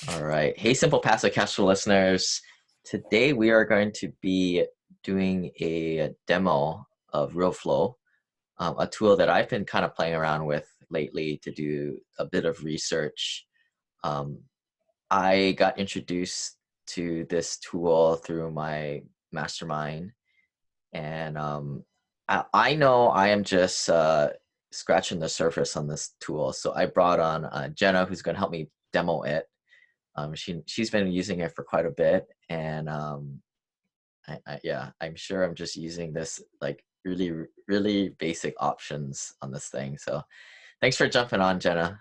All right. Hey, Simple Passive Cashflow listeners. Today we are going to be doing a demo of Realflow, a tool that I've been kind of playing around with lately to do a bit of research. I got introduced to this tool through my Mastermind, and I know I am just scratching the surface on this tool. So I brought on Jenna, who's going to help me demo it. She's been using it for quite a bit, and I'm sure I'm just using this like really basic options on this thing. So thanks for jumping on, Jenna.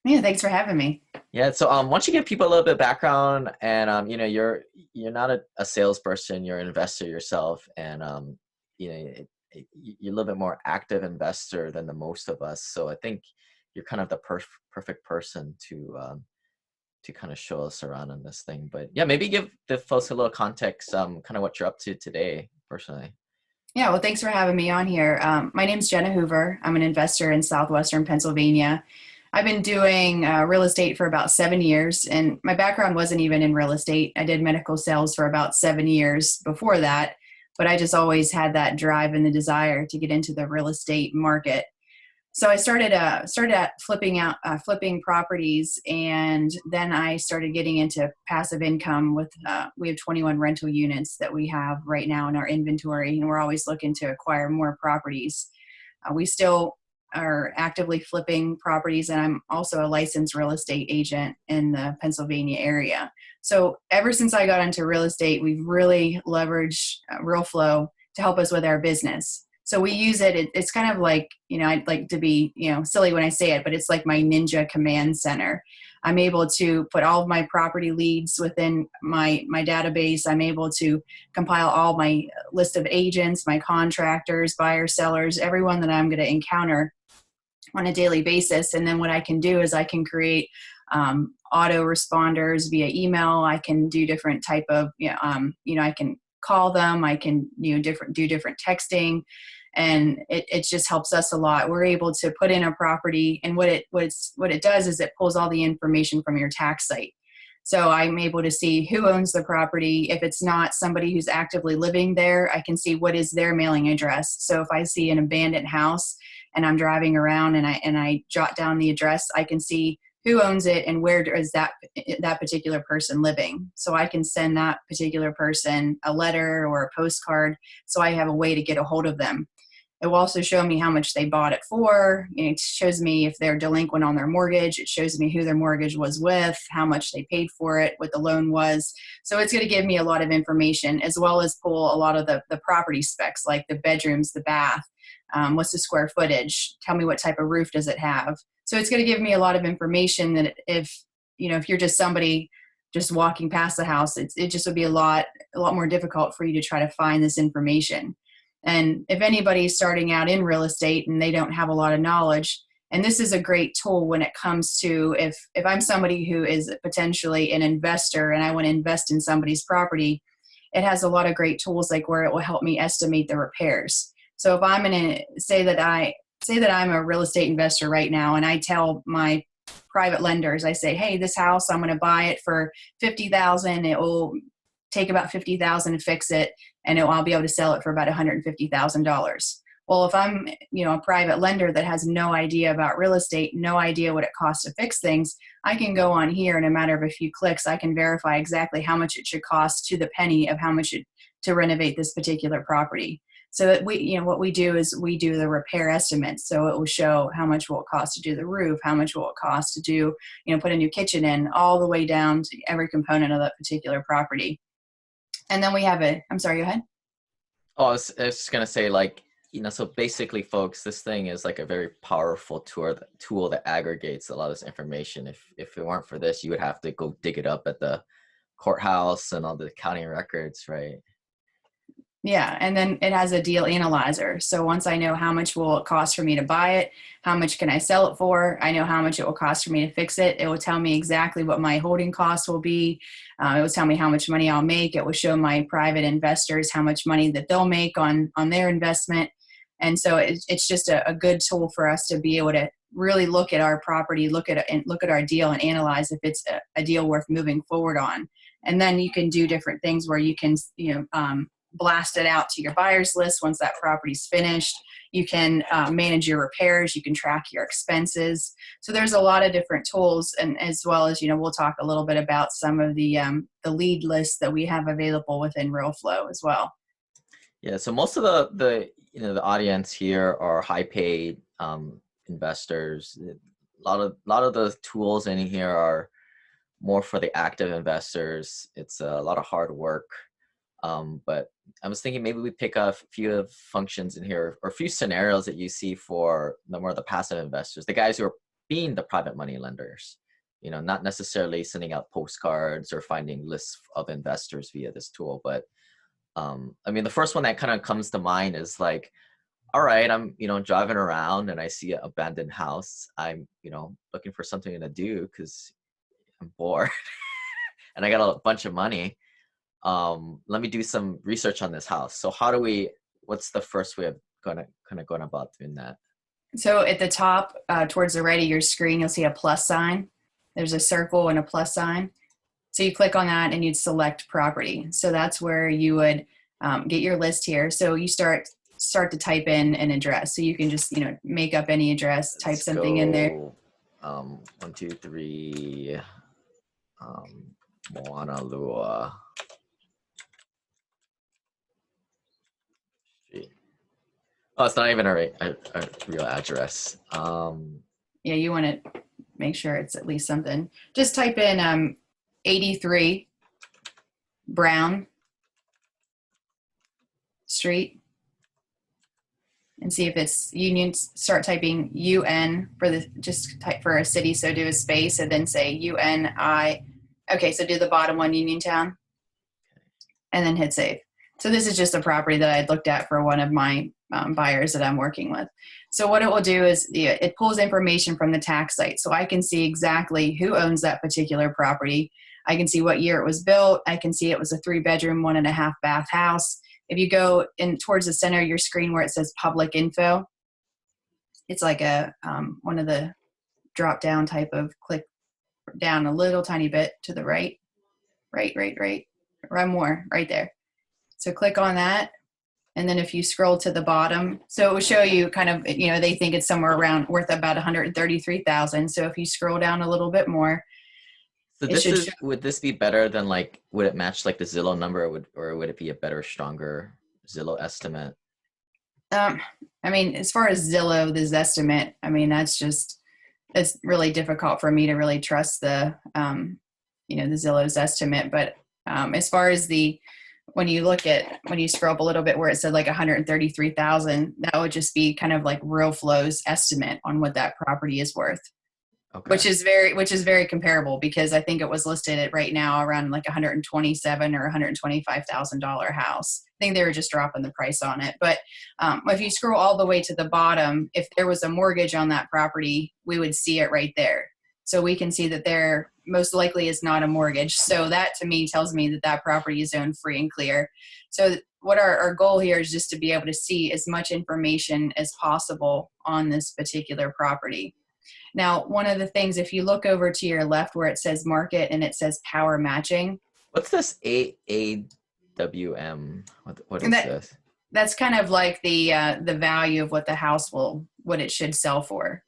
Yeah, thanks for having me. Yeah, so why don't you give people a little bit of background, and you're not a salesperson, you're an investor yourself, and you're a little bit more active investor than the most of us. So I think you're kind of the perfect person to kind of show us around on this thing. But yeah, maybe give the folks a little context, kind of what you're up to today, personally. Yeah, well, thanks for having me on here. My name's Jenna Hoover. I'm an investor in Southwestern Pennsylvania. I've been doing real estate for about 7 years, and my background wasn't even in real estate. I did medical sales for about 7 years before that, but I just always had that drive and the desire to get into the real estate market. So I started at flipping properties, and then I started getting into passive income with we have 21 rental units that we have right now in our inventory, and we're always looking to acquire more properties. We still are actively flipping properties, and I'm also a licensed real estate agent in the Pennsylvania area. So ever since I got into real estate, we've really leveraged Realflow to help us with our business. So we use it. It's kind of like, I'd like to be, silly when I say it, but it's like my ninja command center. I'm able to put all of my property leads within my database. I'm able to compile all my list of agents, my contractors, buyers, sellers, everyone that I'm going to encounter on a daily basis. And then what I can do is I can create auto responders via email. I can do different type of, I can call them. I can do different texting. And it just helps us a lot. We're able to put in a property, and what it does is it pulls all the information from your tax site. So I'm able to see who owns the property. If it's not somebody who's actively living there, I can see what is their mailing address. So if I see an abandoned house and I'm driving around and I jot down the address, I can see who owns it and where is that particular person living. So I can send that particular person a letter or a postcard, so I have a way to get a hold of them. It will also show me how much they bought it for. It shows me if they're delinquent on their mortgage. It shows me who their mortgage was with, how much they paid for it, what the loan was. So it's going to give me a lot of information, as well as pull a lot of the property specs, like the bedrooms, the bath, what's the square footage, tell me what type of roof does it have. So it's going to give me a lot of information that if you're just somebody just walking past the house, it just would be a lot more difficult for you to try to find this information. And if anybody's starting out in real estate and they don't have a lot of knowledge, and this is a great tool when it comes to if I'm somebody who is potentially an investor and I want to invest in somebody's property, it has a lot of great tools like where it will help me estimate the repairs. So if I'm going to say that I'm a real estate investor right now, and I tell my private lenders, I say, hey, this house, I'm going to buy it for $50,000. It will take about $50,000 to fix it, and I'll be able to sell it for about $150,000. Well, if I'm, a private lender that has no idea about real estate, no idea what it costs to fix things, I can go on here in a matter of a few clicks. I can verify exactly how much it should cost to the penny of how much to renovate this particular property. So that what we do is we do the repair estimates. So it will show how much will it cost to do the roof, how much will it cost to do, put a new kitchen in, all the way down to every component of that particular property. And then we have I'm sorry, go ahead. Oh, I was just going to say, so basically, folks, this thing is like a very powerful tool that aggregates a lot of this information. If it weren't for this, you would have to go dig it up at the courthouse and all the county records, right? Yeah, and then it has a deal analyzer. So once I know how much will it cost for me to buy it, how much can I sell it for, I know how much it will cost for me to fix it. It will tell me exactly what my holding costs will be. It will tell me how much money I'll make. It will show my private investors how much money that they'll make on their investment. And so it's just a good tool for us to be able to really look at our property, look at our deal and analyze if it's a deal worth moving forward on. And then you can do different things where you can, blast it out to your buyers list once that property's finished. You can manage your repairs. You can track your expenses. So there's a lot of different tools, and as well as, we'll talk a little bit about some of the lead lists that we have available within Realflow as well. Yeah. So most of the audience here are high paid investors. A lot of the tools in here are more for the active investors. It's a lot of hard work. But I was thinking maybe we pick a few of functions in here, or a few scenarios that you see for the passive investors, the guys who are being the private money lenders, not necessarily sending out postcards or finding lists of investors via this tool. But the first one that kind of comes to mind is like, all right, I'm, driving around and I see an abandoned house. I'm, looking for something to do because I'm bored and I got a bunch of money. Let me do some research on this house. So what's the first way of going about doing that? So at the top, towards the right of your screen, you'll see a plus sign. There's a circle and a plus sign. So you click on that and you'd select property. So that's where you would get your list here. So you start to type in an address. So you can just, make up any address, type something in there. 123 Moana Lua Street. Oh, it's not even a real address. Yeah, you want to make sure it's at least something. Just type in 83 Brown Street and see if it's Union. Start typing UN just type for a city. So do a space and then say UNI. Okay, so do the bottom one, Uniontown, and then hit save. So this is just a property that I looked at for one of my buyers that I'm working with. So what it will do is it pulls information from the tax site. So I can see exactly who owns that particular property. I can see what year it was built. I can see it was a 3-bedroom, 1.5 bath house. If you go in towards the center of your screen where it says public info, it's like a one of the drop down type of click down a little tiny bit to the right, run more right there. So click on that. And then if you scroll to the bottom, so it will show you kind of, they think it's somewhere around worth about 133,000. So if you scroll down a little bit more, so would this be better than would it match the Zillow number, or would it be a better, stronger Zillow estimate? As far as Zillow, this estimate, it's really difficult for me to really trust the Zillow's estimate. But as far as when you scroll up a little bit where it said 133,000, that would just be kind of like Realflow's estimate on what that property is worth. Okay. Which is very comparable, because I think it was listed at right now around $127,000 or $125,000 house. I think they were just dropping the price on it. But if you scroll all the way to the bottom, if there was a mortgage on that property, we would see it right there. So we can see that there most likely is not a mortgage. So that to me tells me that that property is owned free and clear. So what our goal here is just to be able to see as much information as possible on this particular property. Now, one of the things, if you look over to your left where it says market and it says power matching. What's this AWM? What is this? That's kind of like the value of what the house what it should sell for.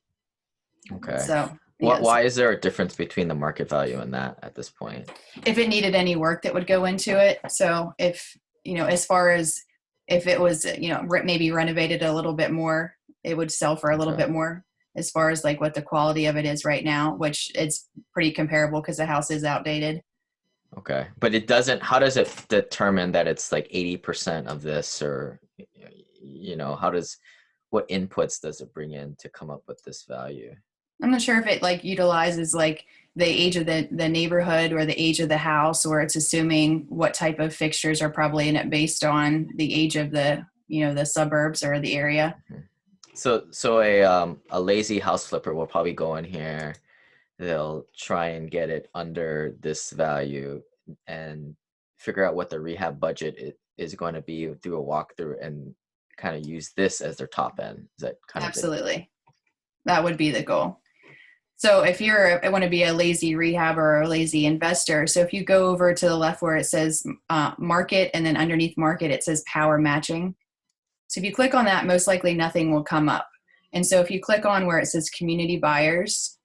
Okay. So why is there a difference between the market value and that at this point? If it needed any work that would go into it. So if, as far as if it was, maybe renovated a little bit more, it would sell for a little bit more. As far as what the quality of it is right now, which it's pretty comparable because the house is outdated. Okay. But how does it determine that it's 80% of this, or, what inputs does it bring in to come up with this value? I'm not sure if it utilizes the age of the neighborhood or the age of the house, or it's assuming what type of fixtures are probably in it based on the age of the suburbs or the area. Mm-hmm. So a lazy house flipper will probably go in here. They'll try and get it under this value and figure out what the rehab budget is going to be through a walkthrough, and kind of use this as their top end. Is that kind Absolutely. That would be the goal. So if I want to be a lazy rehabber or a lazy investor, so if you go over to the left where it says market, and then underneath market, it says power matching. So if you click on that, most likely nothing will come up. And so if you click on where it says community buyers,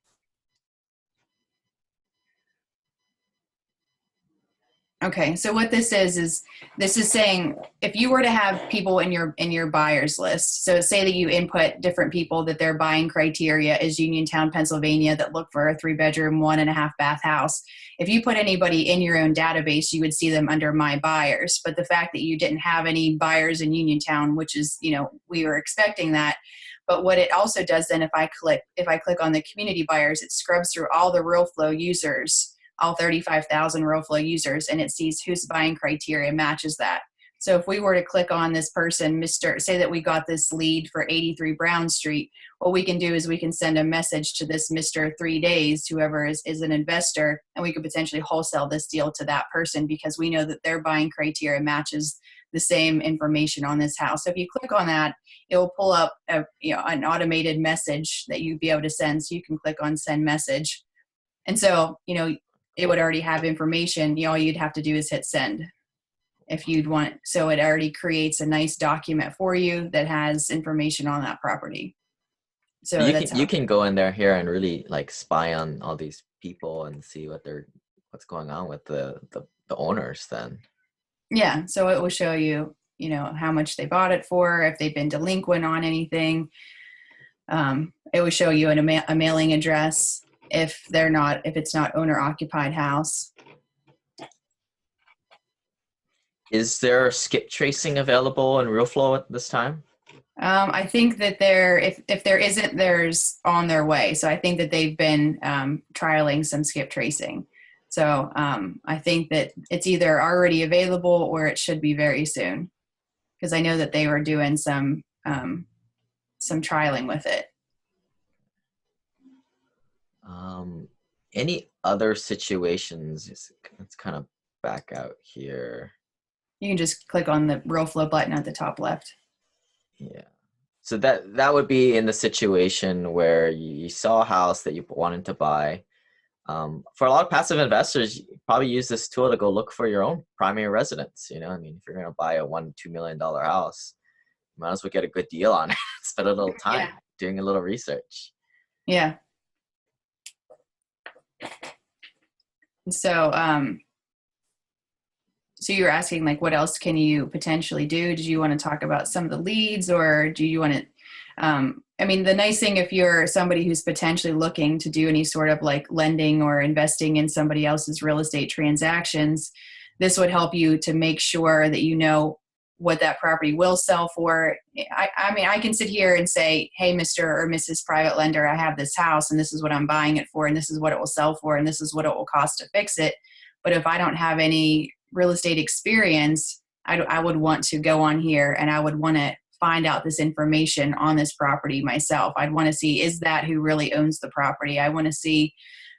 okay, so what this is this is saying if you were to have people in your buyers list, so say that you input different people that their buying criteria is Uniontown, Pennsylvania, that look for a 3-bedroom, 1.5-bath house. If you put anybody in your own database, you would see them under my buyers. But the fact that you didn't have any buyers in Uniontown, which is, we were expecting that. But what it also does then, if I click on the community buyers, it scrubs through all the Realflow users, all 35,000 Realflow users, and it sees whose buying criteria matches that. So if we were to click on this person, say that we got this lead for 83 Brown Street, what we can do is we can send a message to this Mr. 3 Days, whoever is an investor, and we could potentially wholesale this deal to that person because we know that their buying criteria matches the same information on this house. So if you click on that, it will pull up an automated message that you'd be able to send. So you can click on send message. And so, it would already have information. All you'd have to do is hit send if you'd want. So it already creates a nice document for you that has information on that property. So you can go in there here and really like spy on all these people and see what's going on with the owners then. Yeah. So it will show you, how much they bought it for, if they've been delinquent on anything. It will show you a mailing address if it's not owner occupied house. Is there skip tracing available in Realflow at this time? I think that if there isn't, there's on their way. So I think that they've been trialing some skip tracing. So I think that it's either already available or it should be very soon, because I know that they were doing some trialing with it. Any other situations? Let's kind of back out here. You can just click on the Realflow button at the top left. Yeah. So that would be in the situation where you saw a house that you wanted to buy. For a lot of passive investors, you probably use this tool to go look for your own primary residence. If you're going to buy a $1-2 million house, you might as well get a good deal on it. Spend a little time doing a little research. Yeah. So, so you're asking like, what else can you potentially do? Did you want to talk about some of the leads, or do you want to, the nice thing, if you're somebody who's potentially looking to do any sort of like lending or investing in somebody else's real estate transactions, this would help you to make sure that you know what that property will sell for. I can sit here and say, hey, Mr. or Mrs. Private Lender, I have this house and this is what I'm buying it for, and this is what it will sell for, and this is what it will cost to fix it. But if I don't have any real estate experience, I would want to go on here and I would want to find out this information on this property myself. I'd want to see, is that who really owns the property? I want to see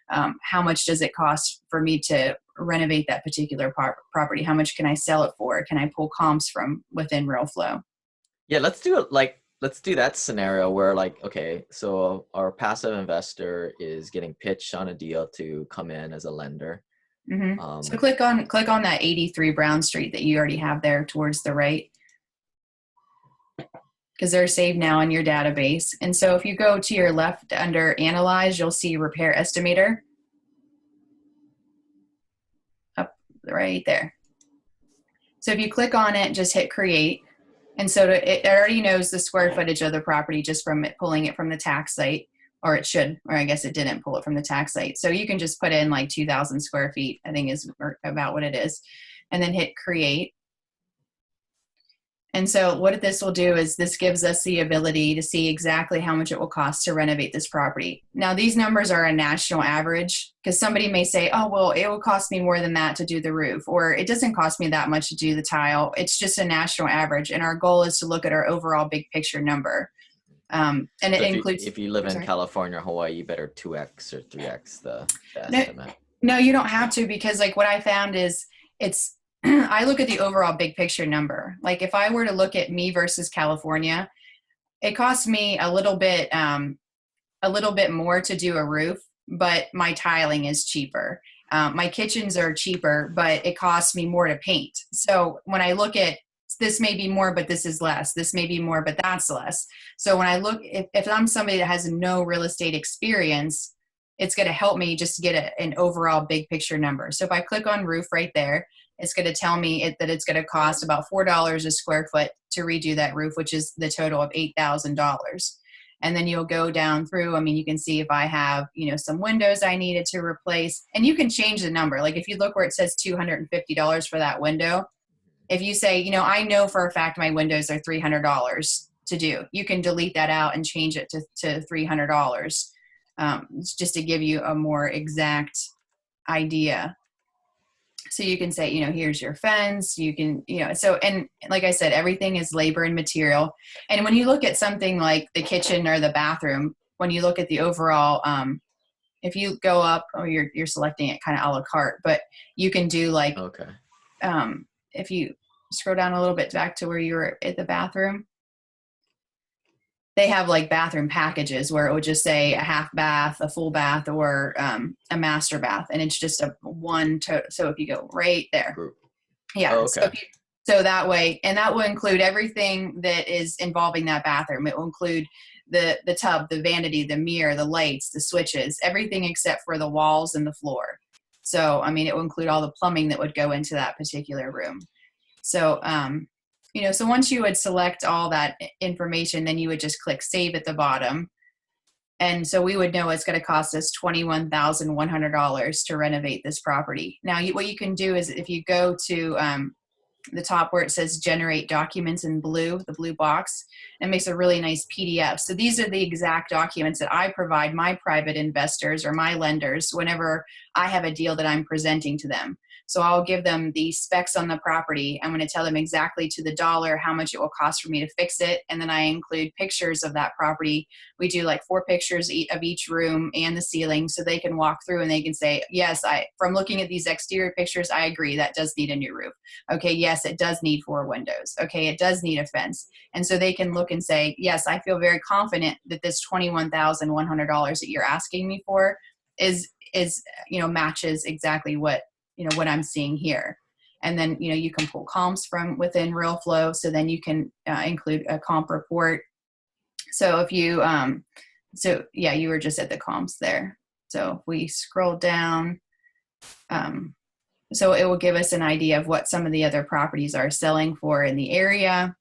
how much does it cost for me to renovate that particular property? How much can I sell it for? Can I pull comps from within Realflow? Yeah, let's do that scenario where okay, so our passive investor is getting pitched on a deal to come in as a lender. Mm-hmm. So click on that 83 Brown Street that you already have there towards the right, because they're saved now in your database. And so if you go to your left under Analyze, you'll see Repair Estimator up right there. So if you click on it, just hit Create. And so it already knows the square footage of the property just from pulling it from the tax site, or it should, or I guess it didn't pull it from the tax site. So you can just put in like 2,000 square feet, I think is about what it is, and then hit Create. And so what this will do is this gives us the ability to see exactly how much it will cost to renovate this property. Now, these numbers are a national average, because somebody may say, oh, well, it will cost me more than that to do the roof, or it doesn't cost me that much to do the tile. It's just a national average. And our goal is to look at our overall big picture number. And so it includes... If you live in California or Hawaii, you better 2x or 3x the estimate. No, you don't have to, because like what I found is I look at the overall big picture number. Like if I were to look at me versus California, it costs me a little bit a little bit more to do a roof, but my tiling is cheaper. My kitchens are cheaper, but it costs me more to paint. So when I look at this may be more, but this is less. This may be more, but that's less. So when I look, if I'm somebody that has no real estate experience, it's going to help me just get an overall big picture number. So if I click on roof right there, it's going to tell me that it's going to cost about $4 a square foot to redo that roof, which is the total of $8,000. And then you'll go down through. I mean, you can see if I have, some windows I needed to replace, and you can change the number. Like if you look where it says $250 for that window, if you say, I know for a fact my windows are $300 to do, you can delete that out and change it to $300. Just to give you a more exact idea. So you can say, here's your fence. You can, and like I said, everything is labor and material. And when you look at something like the kitchen or the bathroom, when you look at the overall, if you go up, you're selecting it kind of a la carte, but you can do like, Okay. If you scroll down a little bit back to where you were at the bathroom, they have like bathroom packages where it would just say a half bath, a full bath, or a master bath. And it's just so if you go right there. Yeah. Oh, okay. So that way, and that will include everything that is involving that bathroom. It will include the tub, the vanity, the mirror, the lights, the switches, everything except for the walls and the floor. So, I mean, it will include all the plumbing that would go into that particular room. So, so once you would select all that information, then you would just click save at the bottom. And so we would know it's going to cost us $21,100 to renovate this property. Now, what you can do is if you go to the top where it says generate documents in blue, the blue box, it makes a really nice PDF. So these are the exact documents that I provide my private investors or my lenders whenever I have a deal that I'm presenting to them. So I'll give them the specs on the property. I'm going to tell them exactly to the dollar how much it will cost for me to fix it. And then I include pictures of that property. We do like 4 pictures of each room and the ceiling so they can walk through and they can say, yes, from looking at these exterior pictures, I agree that does need a new roof. Okay, yes, it does need 4 windows. Okay, it does need a fence. And so they can look and say, yes, I feel very confident that this $21,100 that you're asking me for is matches exactly what I'm seeing here. And then, you can pull comps from within Realflow. So then you can include a comp report. So if you, you were just at the comps there. So if we scroll down, so it will give us an idea of what some of the other properties are selling for in the area.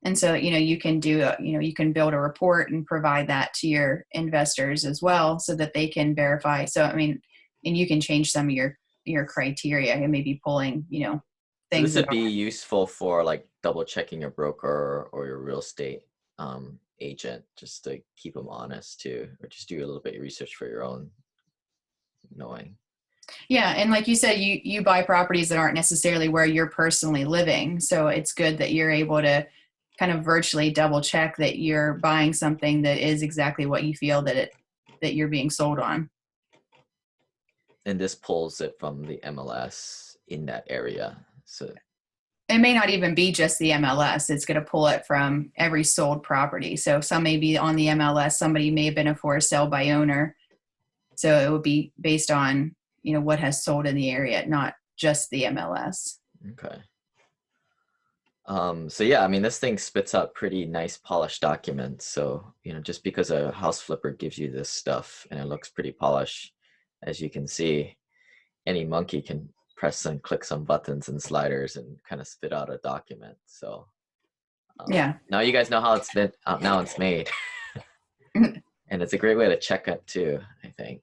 And so, you can you can build a report and provide that to your investors as well so that they can verify. So, I mean, and you can change some of your criteria and maybe pulling, things. So this would be useful for like double checking your broker or your real estate agent, just to keep them honest too, or just do a little bit of research for your own knowing. Yeah. And like you said, you buy properties that aren't necessarily where you're personally living. So it's good that you're able to kind of virtually double check that you're buying something that is exactly what you feel that you're being sold on. And this pulls it from the MLS in that area. So it may not even be just the MLS. It's going to pull it from every sold property. So some may be on the MLS. Somebody may have been a for sale by owner. So it would be based on, what has sold in the area, not just the MLS. Okay. So yeah, I mean, this thing spits out pretty nice polished documents. So, just because a house flipper gives you this stuff and it looks pretty polished, as you can see, any monkey can press and click some buttons and sliders and kind of spit out a document. So yeah, now you guys know how it's been. Now it's made, and it's a great way to check it too, I think.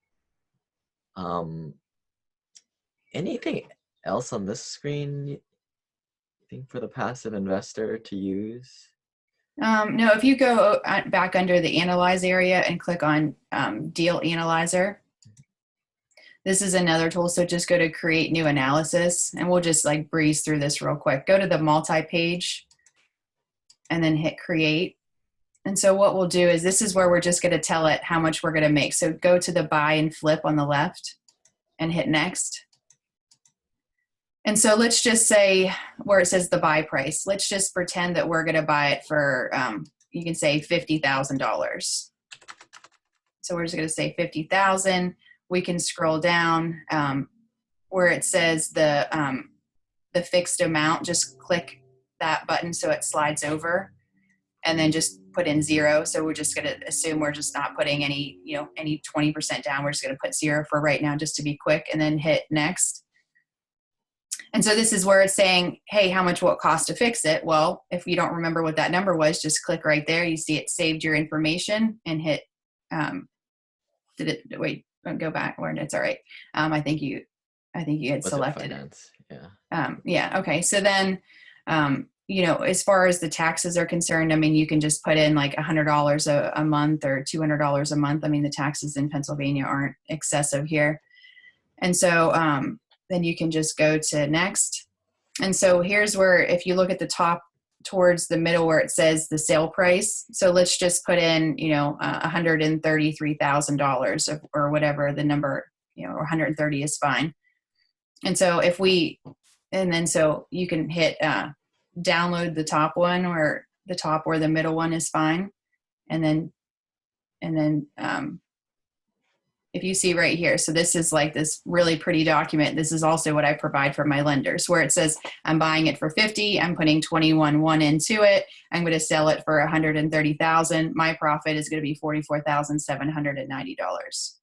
Anything else on this screen you think for the passive investor to use? No, if you go back under the Analyze area and click on Deal Analyzer, this is another tool. So just go to Create New Analysis, and we'll just like breeze through this real quick. Go to the multi-page and then hit Create. And so what we'll do is this is where we're just going to tell it how much we're going to make. So go to the Buy and Flip on the left and hit Next. And so let's just say where it says the buy price, let's just pretend that we're going to buy it for, you can say $50,000. So we're just going to say 50,000. We can scroll down where it says the fixed amount. Just click that button so it slides over, and then just put in 0. So we're just going to assume we're just not putting any 20% down. We're just going to put 0 for right now, just to be quick, and then hit next. And so this is where it's saying, hey, how much will it cost to fix it? Well, if you don't remember what that number was, just click right there. You see it saved your information, and hit, wait, don't go back. It's all right. I think you had selected it. Yeah. Okay. So then, as far as the taxes are concerned, I mean, you can just put in like $100 a month or $200 a month. I mean, the taxes in Pennsylvania aren't excessive here. And so, then you can just go to next. And so here's where, if you look at the top towards the middle where it says the sale price. So let's just put in, $133,000 or whatever the number, or 130 is fine. And so so you can hit download the top one, or the top or the middle one is fine. And then if you see right here, so this is like this really pretty document. This is also what I provide for my lenders, where it says I'm buying it for 50. I'm putting 21.1 into it. I'm going to sell it for 130,000. My profit is going to be $44,790.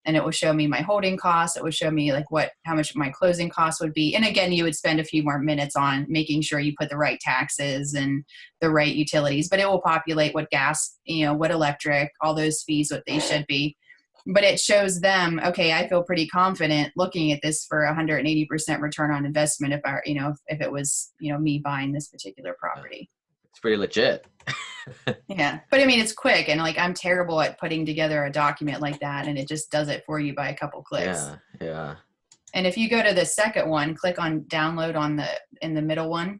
And it will show me my holding costs. It will show me like how much my closing costs would be. And again, you would spend a few more minutes on making sure you put the right taxes and the right utilities, but it will populate what gas, what electric, all those fees, what they should be. But it shows them, okay, I feel pretty confident looking at this for 180% return on investment if it was, me buying this particular property. It's pretty legit. Yeah. But I mean, it's quick, and like, I'm terrible at putting together a document like that, and it just does it for you by a couple clicks. Yeah. And if you go to the second one, click on download in the middle one.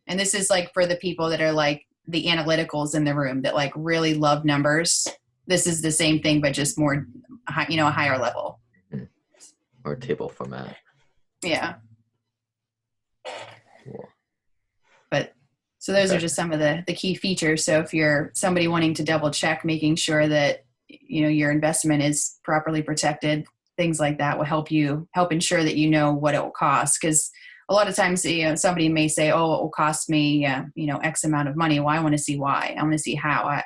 And this is like for the people that are like the analyticals in the room that like really love numbers. This is the same thing, but just more, a higher level. Or table format. Yeah. Cool. But so those are just some of the key features. So if you're somebody wanting to double check, making sure that, your investment is properly protected, things like that will help ensure that you know what it will cost. Because a lot of times, somebody may say, oh, it will cost me, X amount of money. Well, I want to see why. I want to see how,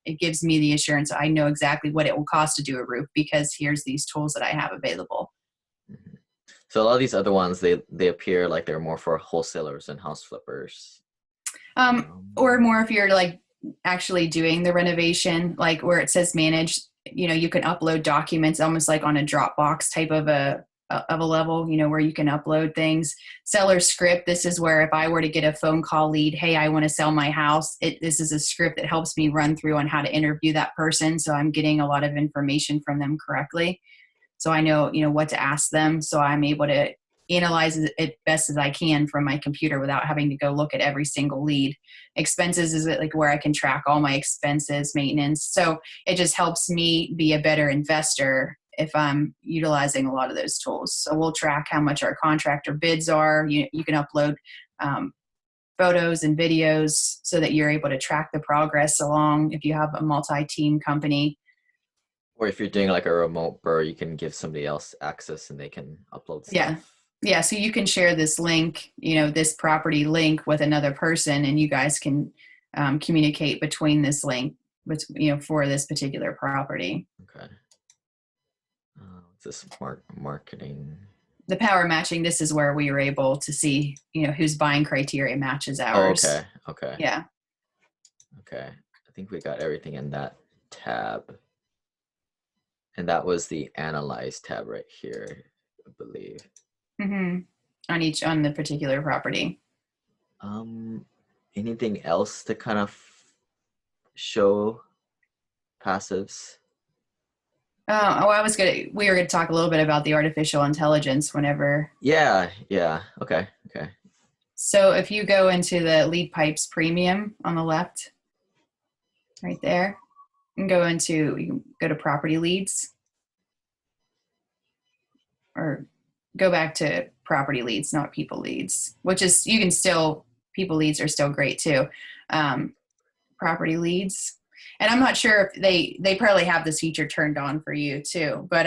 it gives me the assurance I know exactly what it will cost to do a roof, because here's these tools that I have available. Mm-hmm. So a lot of these other ones, they appear like they're more for wholesalers and house flippers. Or more if you're like actually doing the renovation, like where it says manage, you can upload documents almost like on a Dropbox type of a level, where you can upload things. Seller script, this is where if I were to get a phone call lead, hey, I want to sell my house, this is a script that helps me run through on how to interview that person. So I'm getting a lot of information from them correctly. So I know, what to ask them. So I'm able to analyze it best as I can from my computer without having to go look at every single lead. Expenses is like where I can track all my expenses, maintenance. So it just helps me be a better investor if I'm utilizing a lot of those tools. So we'll track how much our contractor bids are. You can upload photos and videos so that you're able to track the progress along if you have a multi-team company. Or if you're doing like a remote burr, you can give somebody else access and they can upload stuff. Yeah. So you can share this link, this property link with another person, and you guys can communicate between this link, for this particular property. Okay. What's this marketing? The power matching, this is where we were able to see, whose buying criteria matches ours. Oh, okay. Yeah. Okay. I think we got everything in that tab. And that was the Analyze tab right here, I believe. Mm-hmm. On the particular property. Anything else to kind of show passives? We were going to talk a little bit about the artificial intelligence whenever. Yeah. Okay. So if you go into the Lead Pipes Premium on the left, right there, and you can go to Property Leads, or go back to Property Leads, not People Leads, People Leads are still great too. Property Leads. And I'm not sure if they probably have this feature turned on for you too, but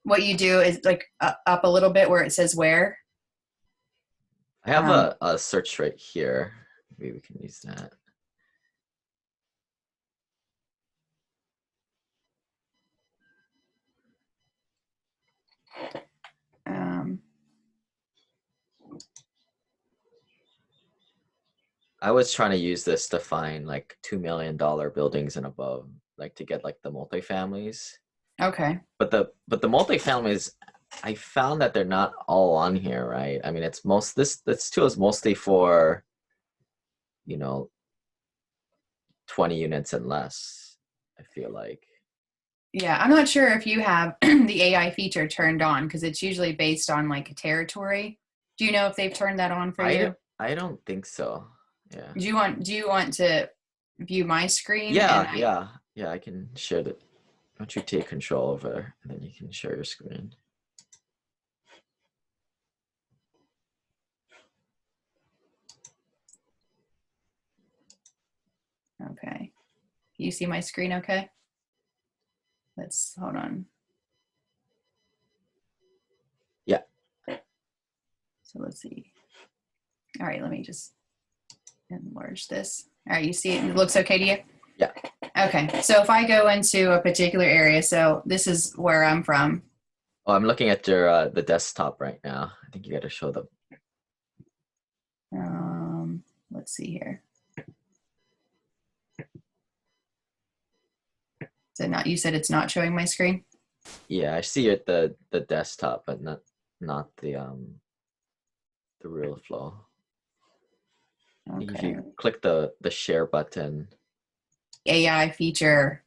what you do is like up a little bit where it says where. I have a search right here. Maybe we can use that. I was trying to use this to find like $2 million buildings and above, like to get like the multifamilies. Okay. But the multifamilies, I found that they're not all on here, right? I mean, it's this tool is mostly for, 20 units and less, I feel like. Yeah, I'm not sure if you have the AI feature turned on because it's usually based on like a territory. Do you know if they've turned that on for you? I don't think so. Yeah. Do you want to view my screen? Yeah. I can share the. Why don't you take control over, and then you can share your screen. Okay. You see my screen okay? Hold on. Yeah. So let's see. All right, let me just enlarge this. All right, you see it looks okay to you? Yeah. Okay, so if I go into a particular area, so this is where I'm from. Oh, I'm looking at your the desktop right now. I think you got to show them. Let's see here. So not, you said it's not showing my screen? Yeah, I see it the desktop, but not the Realflow. Okay. If you click the share button. AI feature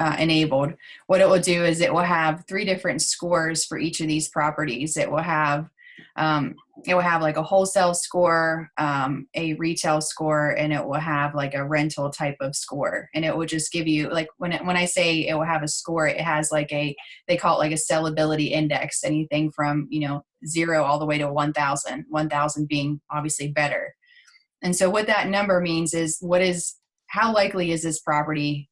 enabled. What it will do is it will have 3 different scores for each of these properties. It will have like a wholesale score, a retail score, and it will have like a rental type of score. And it will just give you like when I say it will have a score, it has like they call it like a sellability index, anything from 0 all the way to 1,000. 1,000 being obviously better. And so what that number means is how likely is this property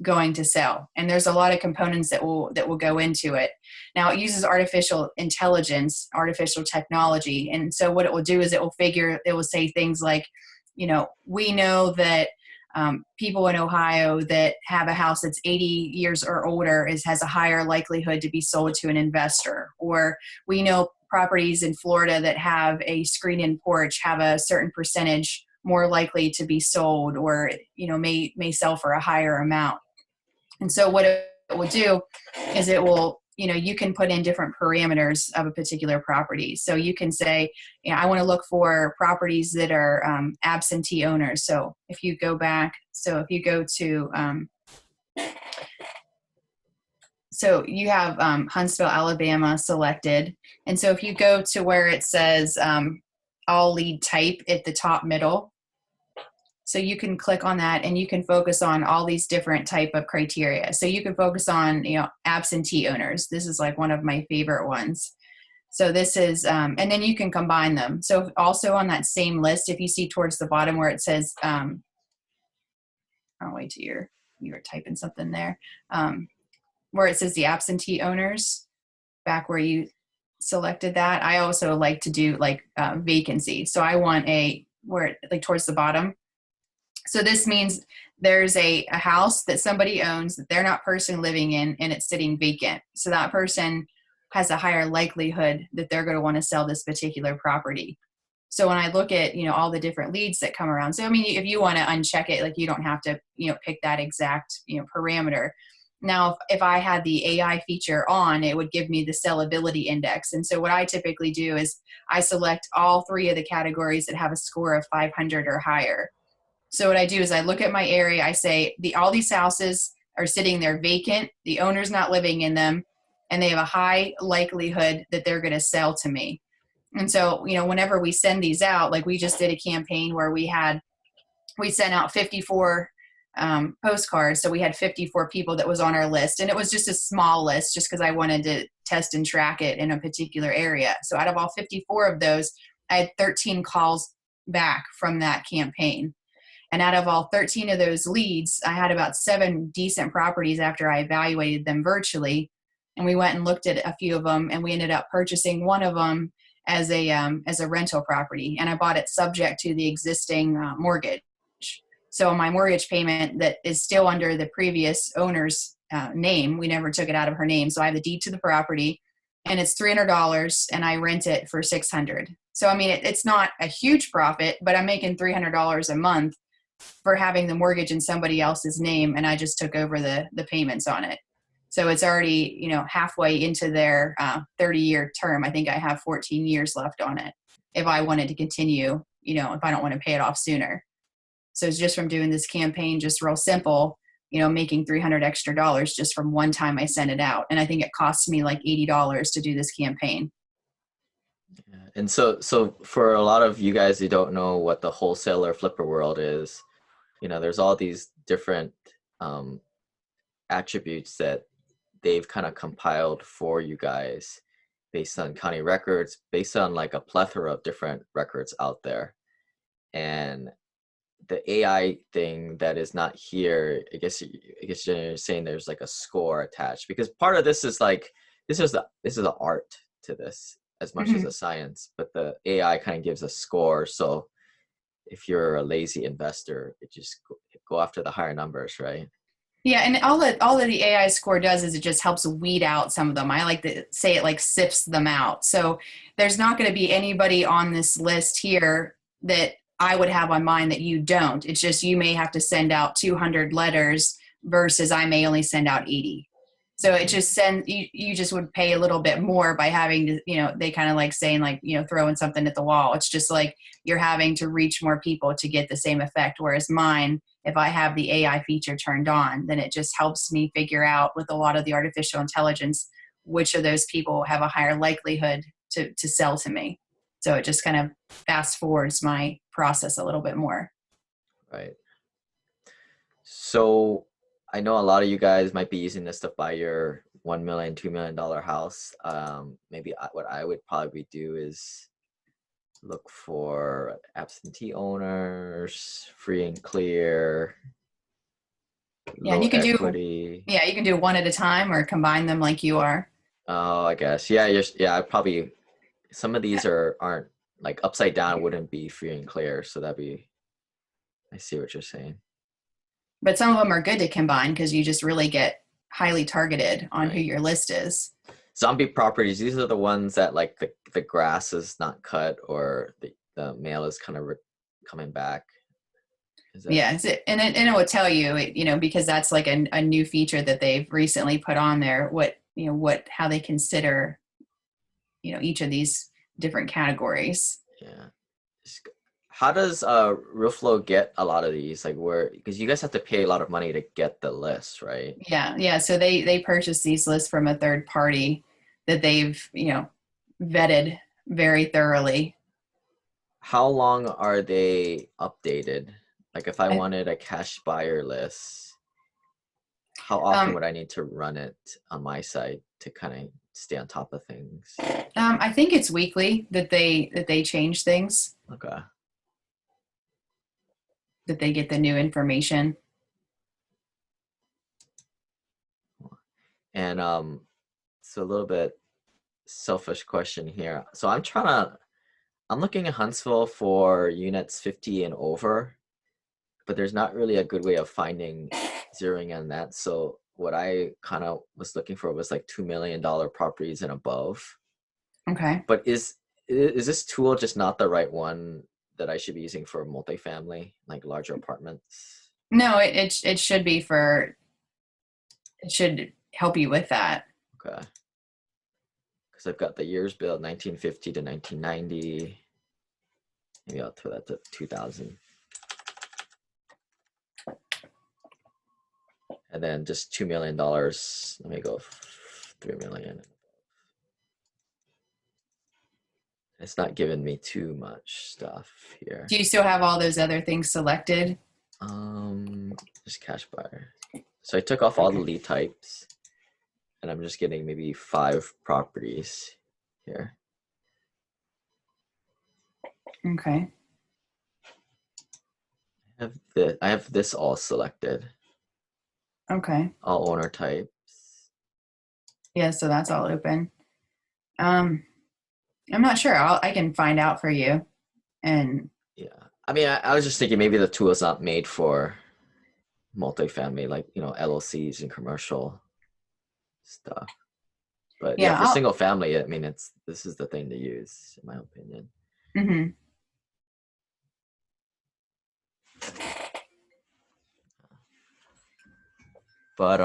going to sell? And there's a lot of components that will go into it. Now it uses artificial intelligence, artificial technology. And so what it will do is it will say things like, we know that people in Ohio that have a house that's 80 years or older has a higher likelihood to be sold to an investor. Or we know properties in Florida that have a screen-in porch have a certain percentage more likely to be sold, or may sell for a higher amount. And so what it will do is it will, you can put in different parameters of a particular property. So you can say, I want to look for properties that are absentee owners. So if you go back, if you go to, so you have Huntsville, Alabama selected. And so if you go to where it says all lead type at the top middle, so you can click on that and you can focus on all these different type of criteria. So you can focus on, absentee owners. This is like one of my favorite ones. So this is, and then you can combine them. So also on that same list, if you see towards the bottom where it says, I'll wait till you were typing something there, where it says the absentee owners, back where you selected that. I also like to do like vacancy. So I want where like towards the bottom. So this means there's a house that somebody owns that they're not personally living in and it's sitting vacant. So that person has a higher likelihood that they're going to want to sell this particular property. So when I look at, all the different leads that come around, so I mean, if you want to uncheck it, like you don't have to, pick that exact, parameter. Now, if I had the AI feature on, it would give me the sellability index. And so what I typically do is I select all 3 of the categories that have a score of 500 or higher. So what I do is I look at my area, I say all these houses are sitting there vacant, the owner's not living in them, and they have a high likelihood that they're going to sell to me. And so, whenever we send these out, like we just did a campaign where we sent out 54 postcards. So we had 54 people that was on our list, and it was just a small list just because I wanted to test and track it in a particular area. So out of all 54 of those, I had 13 calls back from that campaign. And out of all 13 of those leads, I had about 7 decent properties after I evaluated them virtually. And we went and looked at a few of them, and we ended up purchasing one of them as a rental property. And I bought it subject to the existing mortgage. So my mortgage payment that is still under the previous owner's name, we never took it out of her name. So I have the deed to the property, and it's $300, and I rent it for $600. So I mean, it's not a huge profit, but I'm making $300 a month for having the mortgage in somebody else's name, and I just took over the payments on it. So it's already, you know, halfway into their 30-year term. I think I have 14 years left on it if I wanted to continue, you know, if I don't want to pay it off sooner. So it's just from doing this campaign, just real simple, you know, making $300 extra just from one time I sent it out. And I think it cost me like $80 to do this campaign. Yeah. And so for a lot of you guys who don't know what the wholesaler flipper world is, you know, there's all these different attributes that they've kind of compiled for you guys based on county records, based on like a plethora of different records out there. And the AI thing that is not here, I guess you're saying there's like a score attached, because part of this is like, this is the art to this as much as a science, but the AI kind of gives a score. So if you're a lazy investor, it just go after the higher numbers, right? Yeah, and all that the AI score does is it just helps weed out some of them. I like to say it like sifts them out. So there's not going to be anybody on this list here that I would have on mine that you don't. It's just you may have to send out 200 letters versus I may only send out 80. So it just you just would pay a little bit more by having to, you know, they kind of like saying like, you know, throwing something at the wall. It's just like you're having to reach more people to get the same effect. Whereas mine, if I have the AI feature turned on, then it just helps me figure out with a lot of the artificial intelligence, which of those people have a higher likelihood to sell to me. So it just kind of fast forwards my process a little bit more. Right. So I know a lot of you guys might be using this to buy your $1 million, $2 million house. Maybe what I would probably do is look for absentee owners, free and clear, Yeah, and low you can equity. you can do one at a time or combine them like you are. Oh, I guess. Yeah, I probably, some of these aren't like upside down wouldn't be free and clear. So I see what you're saying. But some of them are good to combine because you just really get highly targeted on Right. who your list is. Zombie properties, these are the ones that like the grass is not cut or the male is kind of coming back. Yeah, and it will tell you, you know, because that's like a new feature that they've recently put on there, how they consider, you know, each of these different categories. Yeah. How does Realflow get a lot of these? Like because you guys have to pay a lot of money to get the list, right? Yeah. So they purchase these lists from a third party that they've, you know, vetted very thoroughly. How long are they updated? Like if I I, wanted a cash buyer list, how often would I need to run it on my site to kind of stay on top of things? I think it's weekly that they change things, Okay. that they get the new information. And so a little bit selfish question here. So I'm looking at Huntsville for units 50 and over, but there's not really a good way of zeroing in that. So what I kind of was looking for was like $2 million properties and above. Okay. But is this tool just not the right one that I should be using for multifamily, like larger apartments? No, it should be it should help you with that. Okay. Because I've got the years built 1950 to 1990. Maybe I'll throw that to 2000. And then just $2 million. Let me go 3 million. It's not giving me too much stuff here. Do you still have all those other things selected? Just cash buyer. So I took off all the lead types, and I'm just getting maybe 5 properties here. Okay. I have this all selected, Okay. all owner types. Yeah, so that's all open. I'm not sure. I can find out for you. And Yeah. I mean, I was just thinking maybe the tool is not made for multifamily, like, LLCs and commercial stuff. But yeah, yeah, for single family, I mean, this is the thing to use, in my opinion. mhm. But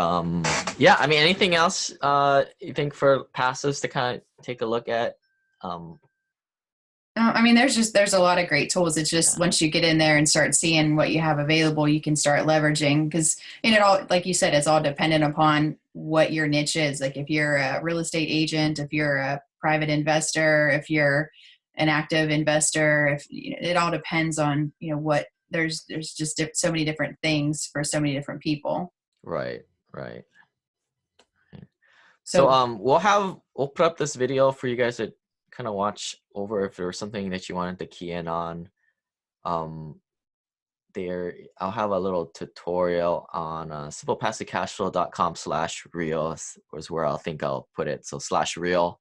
yeah, I mean, anything else you think for passives to kind of take a look at? I mean, there's a lot of great tools. It's just Yeah, once you get in there and start seeing what you have available, you can start leveraging because it all, like you said, it's all dependent upon what your niche is. Like if you're a real estate agent, if you're a private investor, if you're an active investor, if it all depends on what there's just so many different things for so many different people. right, right. So So we'll put up this video for you guys to kind of watch over if there was something that you wanted to key in on. Um, I'll have a little tutorial on simplepassivecashflow.com/reel is where I'll put it. So /reel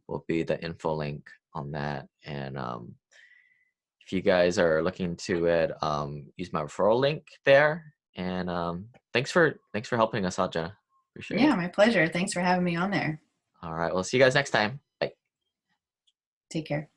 will be the info link on that. And if you guys are looking to it, use my referral link there. And thanks for helping us out, Jenna. Appreciate yeah, it. my pleasure. Thanks for having me on there. All right, we'll see you guys next time. Bye. Take care.